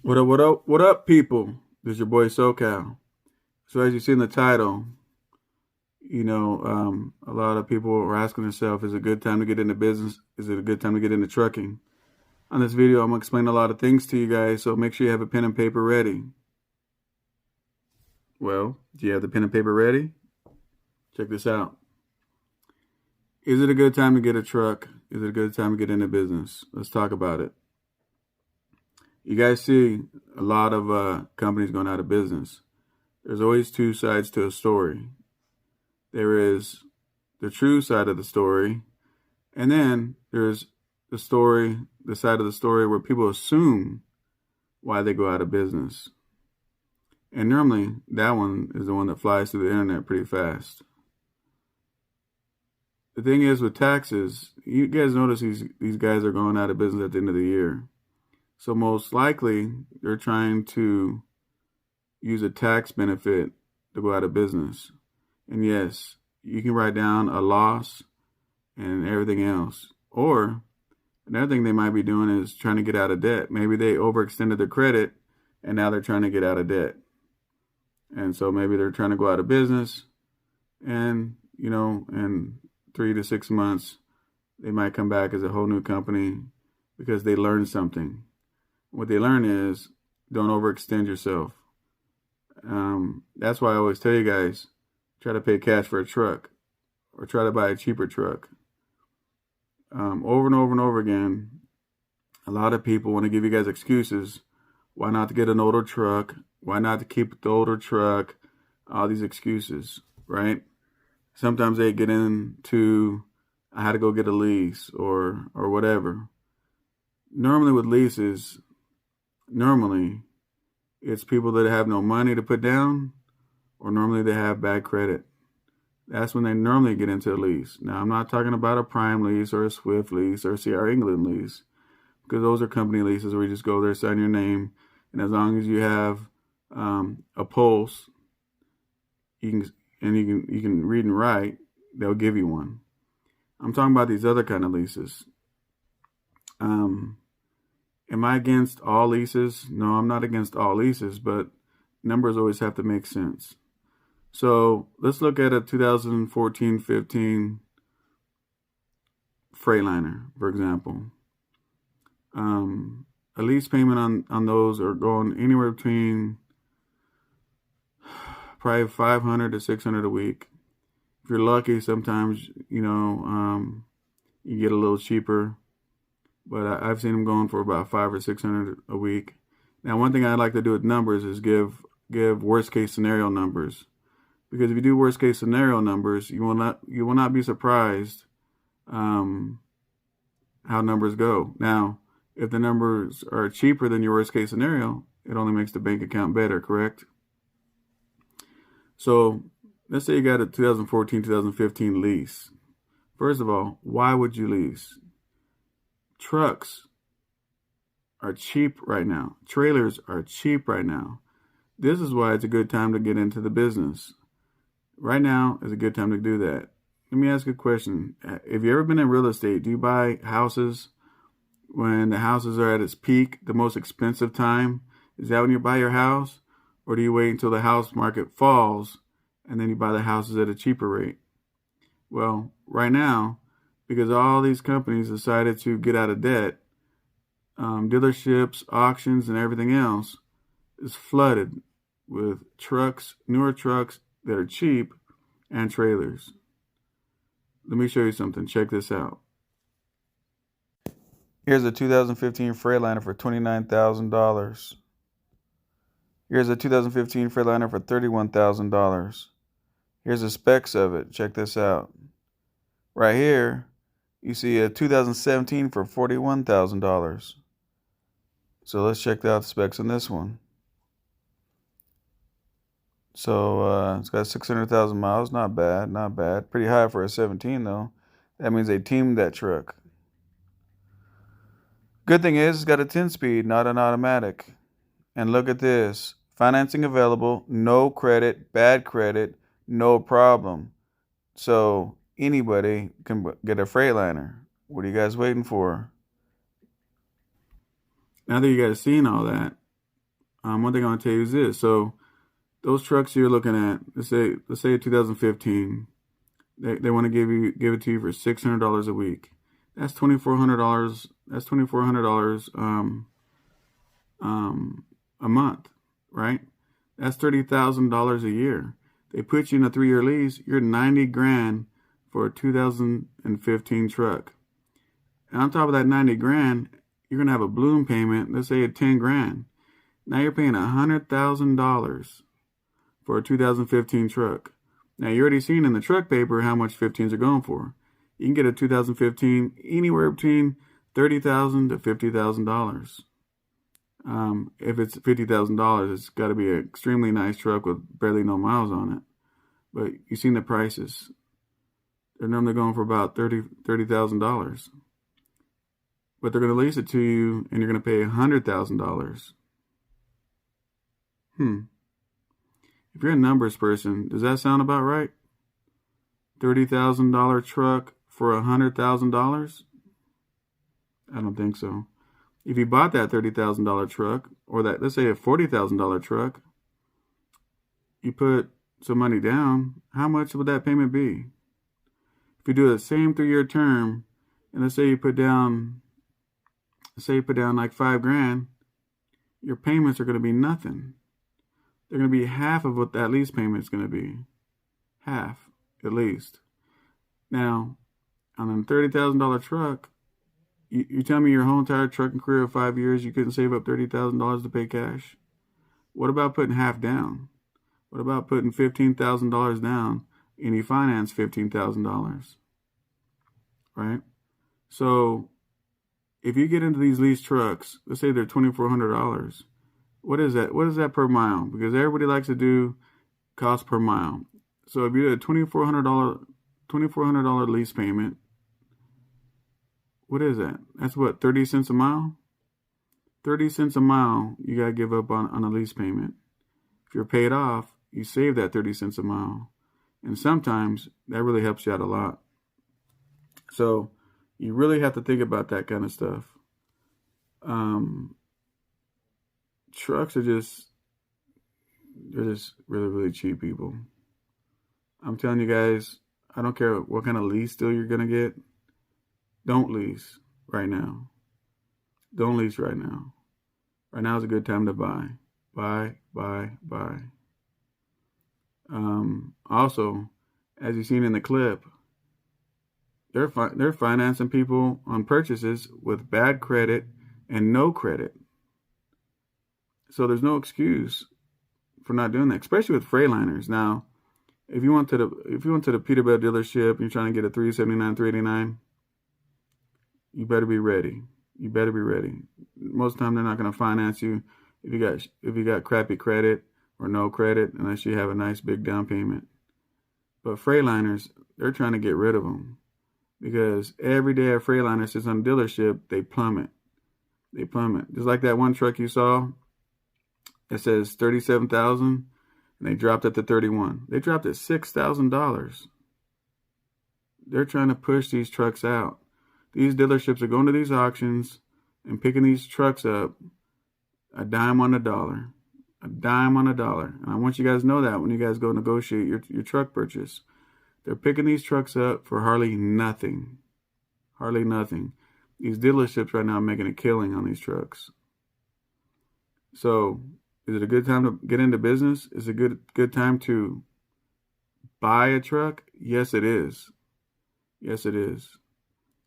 What up, what up, what up, people? This is your boy SoCal. So, as you see in the title, a lot of people are asking themselves, is it a good time to get into business? Is it a good time to get into trucking? On this video, I'm going to explain a lot of things to you guys, so make sure you have a pen and paper ready. Well, do you have the pen and paper ready? Check this out. Is it a good time to get a truck? Is it a good time to get into business? Let's talk about it. You guys see a lot of companies going out of business. There's always two sides to a story. There is the true side of the story, and then there's the side of the story where people assume why they go out of business. And normally that one is the one that flies through the internet pretty fast. The thing is with taxes, you guys notice these guys are going out of business at the end of the year. So most likely they're trying to use a tax benefit to go out of business. And yes, you can write down a loss and everything else. Or another thing they might be doing is trying to get out of debt. Maybe they overextended their credit and now they're trying to get out of debt. And so maybe they're trying to go out of business, and in 3 to 6 months they might come back as a whole new company because they learned something. What they learn is don't overextend yourself. That's why I always tell you guys, try to pay cash for a truck or try to buy a cheaper truck. Over and over and over again, a lot of people want to give you guys excuses. Why not to get an older truck? Why not to keep the older truck? All these excuses, right? Sometimes they get into, I had to go get a lease or whatever. Normally with leases, it's people that have no money to put down, or normally they have bad credit. That's when they normally get into a lease. Now, I'm not talking about a Prime lease or a Swift lease or a CR England lease, because those are company leases where you just go there, sign your name, and as long as you have a pulse, you can read and write, they'll give you one. I'm talking about these other kind of leases. Am I against all leases? No, I'm not against all leases, but numbers always have to make sense. So let's look at a 2014-15 Freightliner, for example. A lease payment on those are going anywhere between probably 500 to 600 a week. If you're lucky, sometimes you get a little cheaper, but I've seen them going for about 500 or 600 a week. Now, one thing I like to do with numbers is give worst case scenario numbers, because if you do worst case scenario numbers, you will not be surprised how numbers go. Now, if the numbers are cheaper than your worst case scenario, it only makes the bank account better, correct? So let's say you got a 2014, 2015 lease. First of all, why would you lease? Trucks are cheap right now. Trailers are cheap right now. This is why it's a good time to get into the business. Right now is a good time to do that. Let me ask you a question. Have you ever been in real estate? Do you buy houses when the houses are at its peak, the most expensive time? Is that when you buy your house? Or do you wait until the house market falls and then you buy the houses at a cheaper rate? Well, right now, because all these companies decided to get out of debt, dealerships, auctions, and everything else is flooded with trucks, newer trucks that are cheap, and trailers. Let me show you something. Check this out. Here's a 2015 Freightliner for $29,000. Here's a 2015 Freightliner for $31,000. Here's the specs of it. Check this out. Right here, you see a 2017 for $41,000. So let's check out the specs on this one. So it's got 600,000 miles. Not bad, not bad. Pretty high for a 17 though. That means they teamed that truck. Good thing is it's got a 10-speed, not an automatic. And look at this. Financing available, no credit, bad credit, no problem. So anybody can get a Freightliner. What are you guys waiting for? Now that you guys seen all that, One thing I want to tell you is this. So those trucks you're looking at, let's say 2015, they want to give it to you for $600 a week. That's $2,400. That's $2,400 a month, right? That's $30,000 a year. They put you in a 3-year lease. You're 90 grand for a 2015 truck. And on top of that 90 grand, you're gonna have a balloon payment. Let's say at 10 grand. Now you're paying $100,000 for a 2015 truck. Now you're already seen in the truck paper how much 15s are going for. You can get a 2015 anywhere between $30,000 to $50,000. If it's $50,000, it's got to be an extremely nice truck with barely no miles on it. But you've seen the prices; they're normally going for about $30,000. But they're going to lease it to you, and you're going to pay $100,000. If you're a numbers person, does that sound about right? $30,000 truck for $100,000? I don't think so. If you bought that $30,000 truck, or that, let's say a $40,000 truck, you put some money down, how much would that payment be? If you do the same 3-year term, and let's say you put down like $5,000, your payments are going to be nothing. They're going to be half of what that lease payment is going to be. Half, at least. Now, on a $30,000 truck, you tell me your whole entire trucking career of 5 years, you couldn't save up $30,000 to pay cash? What about putting half down? What about putting $15,000 down and you finance $15,000? Right? So, if you get into these lease trucks, let's say they're $2,400, what is that? What is that per mile? Because everybody likes to do cost per mile. So if you do a $2,400 lease payment, what is that? That's what, 30 cents a mile? 30 cents a mile you got to give up on a lease payment. If you're paid off, you save that 30 cents a mile. And sometimes that really helps you out a lot. So you really have to think about that kind of stuff. Trucks are they're just really, really cheap, people. I'm telling you guys, I don't care what kind of lease deal you're going to get. Don't lease right now. Don't lease right now. Right now is a good time to buy. Buy. Also, as you've seen in the clip, they're financing people on purchases with bad credit and no credit. So there's no excuse for not doing that, especially with Freightliners. Now, if you went to the Peterbilt dealership and you're trying to get a 379, 389, you better be ready. Most of the time, they're not going to finance you if you got crappy credit or no credit, unless you have a nice big down payment. But Freightliners, they're trying to get rid of them, because every day a Freightliner sits on a dealership, they plummet. Just like that one truck you saw. It says $37,000, and they dropped it to $31,000. They dropped it $6,000. They're trying to push these trucks out. These dealerships are going to these auctions and picking these trucks up a dime on a dollar. And I want you guys to know that when you guys go negotiate your truck purchase. They're picking these trucks up for hardly nothing. These dealerships right now are making a killing on these trucks. So, is it a good time to get into business? Is it a good time to buy a truck? Yes, it is.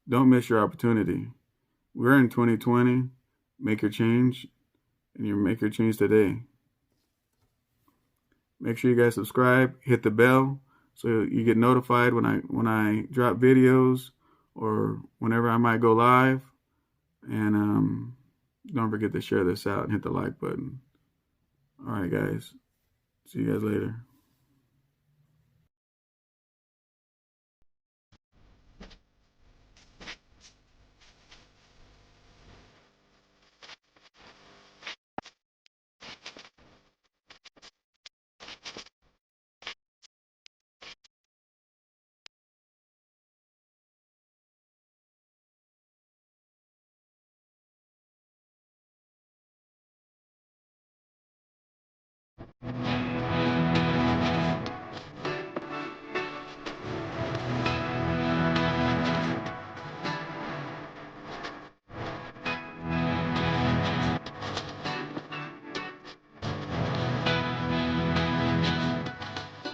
Don't miss your opportunity. We're in 2020. Make your change, and you make your change today. Make sure you guys subscribe, hit the bell, so you get notified when I drop videos or whenever I might go live. And don't forget to share this out and hit the like button. All right, guys. See you guys later.